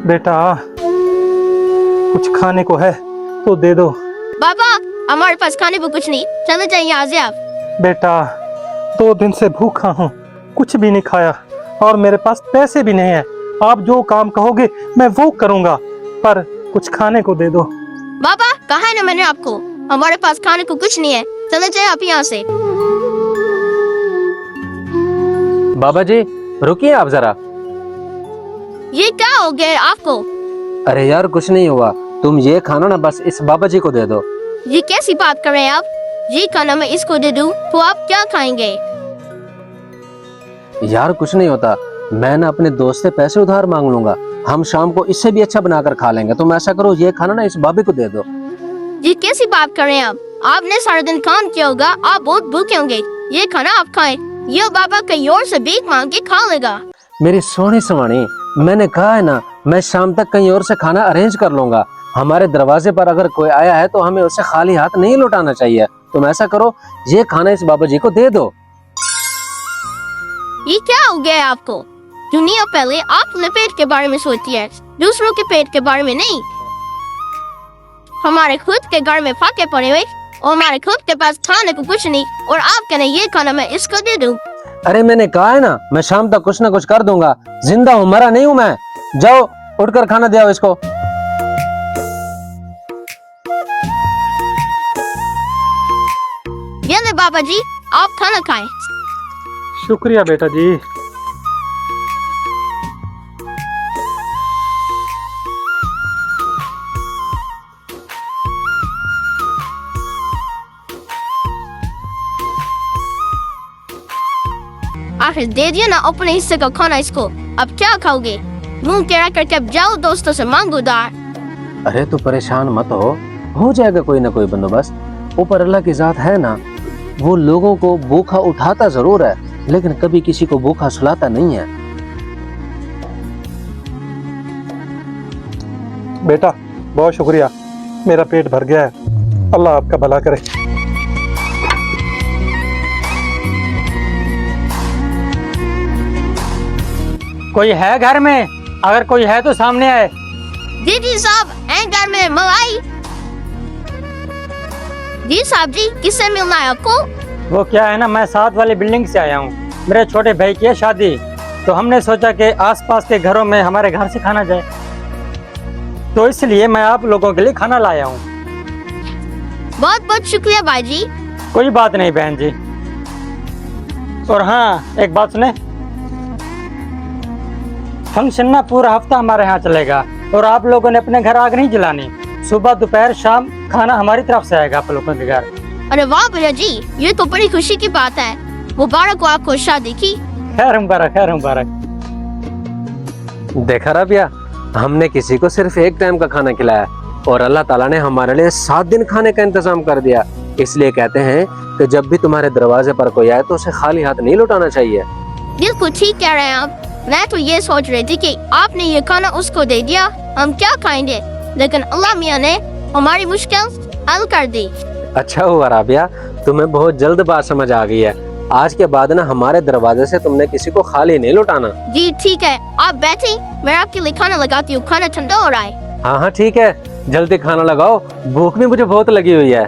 बेटा कुछ खाने को है तो दे दो। बाबा हमारे पास खाने को कुछ नहीं, चले जाइए यहाँ से आप। बेटा 2 दिन से भूखा हूँ, कुछ भी नहीं खाया और मेरे पास पैसे भी नहीं है। आप जो काम कहोगे मैं वो करूँगा, पर कुछ खाने को दे दो। बाबा कहा है ना मैंने आपको, हमारे पास खाने को कुछ नहीं है, चले जाइए आप यहाँ से। बाबा जी रुकिए आप जरा। ये क्या हो गया आपको? अरे यार कुछ नहीं हुआ, तुम ये खाना ना बस इस बाबा जी को दे दो। ये कैसी बात कर रहे हैं आप? ये खाना मैं इसको दे दूं तो आप क्या खाएंगे? यार कुछ नहीं होता, मैं ना अपने दोस्त से पैसे उधार मांग लूंगा, हम शाम को इससे भी अच्छा बनाकर खा लेंगे। तुम ऐसा करो ये खाना ना इस बाबे को दे दो। ये कैसी बात कर रहे हैं आप? आपने सारा दिन काम किया होगा, आप बहुत भूखे होंगे, ये खाना आप खाएं, ये बाबा कहीं और से भीख मांग के खा लेगा। मेरी सोनी सवानी, मैंने कहा है ना मैं शाम तक कहीं और से खाना अरेंज कर लूंगा। हमारे दरवाजे पर अगर कोई आया है तो हमें उसे खाली हाथ नहीं लौटाना चाहिए। तुम ऐसा करो ये खाना इस बाबा जी को दे दो। ये क्या हो गया है आपको? दुनिया पहले आप अपने पेट के बारे में सोचती है, दूसरों के पेट के बारे में नहीं। हमारे खुद के घर में फाके पड़े हुए और हमारे खुद के पास खाने को कुछ नहीं, और आप कहने ये खाना मैं इसको दे दूं। अरे मैंने कहा है ना मैं शाम तक कुछ ना कुछ कर दूंगा, जिंदा हूँ मरा नहीं हूँ मैं। जाओ उठकर खाना दे आओ इसको। ये ले बाबा जी, आप खाना खाएं। शुक्रिया बेटा जी। आखिर दे दिया ना अपने हिस्से का खाना इसको, अब क्या खाओगे? मुंह टेढ़ा करके अब जाओ दोस्तों से मांगो उधार। अरे तू परेशान मत हो जाएगा कोई ना कोई बंदोबस्त। ऊपर अल्लाह की जात है ना, वो लोगों को भूखा उठाता जरूर है लेकिन कभी किसी को भूखा सुलाता नहीं है। बेटा बहुत शुक्रिया, मेरा पेट भर गया है, अल्लाह आपका भला करे। कोई है घर में? अगर कोई है तो सामने आए। जी साहब हैं घर में, मलाई। जी साहब जी, किससे मिलना है आपको? वो क्या है ना, मैं 7 वाली बिल्डिंग से आया हूँ, मेरे छोटे भाई की है शादी, तो हमने सोचा कि आसपास के घरों में हमारे घर से खाना जाए, तो इसलिए मैं आप लोगों के लिए खाना लाया हूँ। बहुत बहुत शुक्रिया भाई जी। कोई बात नहीं बहन जी। और हाँ एक बात सुने, फंक्शन ना पूरा हफ्ता हमारे यहाँ चलेगा और आप लोगों ने अपने घर आग नहीं जलानी। सुबह दोपहर शाम खाना हमारी तरफ से आएगा आप लोगों के घर। अरे वाह भैया जी, ये तो बड़ी खुशी की बात है। मुबारक हो आपको शादी की। खैर मुबारक, खैर मुबारक। देखा रबिया, हमने किसी को सिर्फ एक टाइम का खाना खिलाया और अल्लाह ताला ने हमारे लिए 7 दिन खाने का इंतजाम कर दिया। इसलिए कहते हैं कि जब भी तुम्हारे दरवाजे पर कोई आए तो उसे खाली हाथ नहीं लौटाना चाहिए। बिल्कुल ठीक कह रहे हैं आप। मैं तो ये सोच रही थी कि आपने ये खाना उसको दे दिया, हम क्या खाएंगे, लेकिन अल्लाह मियाँ ने हमारी मुश्किल हल कर दी। अच्छा हुआ राबिया, तुम्हें बहुत जल्द बात समझ आ गई है। आज के बाद ना हमारे दरवाजे से तुमने किसी को खाली नहीं लौटाना। जी ठीक है, आप बैठे, मैं आपके लिए खाना लगाती हूँ, खाना ठंडा हो रहा है। हाँ हाँ ठीक है, जल्दी खाना लगाओ, भूख भी मुझे बहुत लगी हुई है।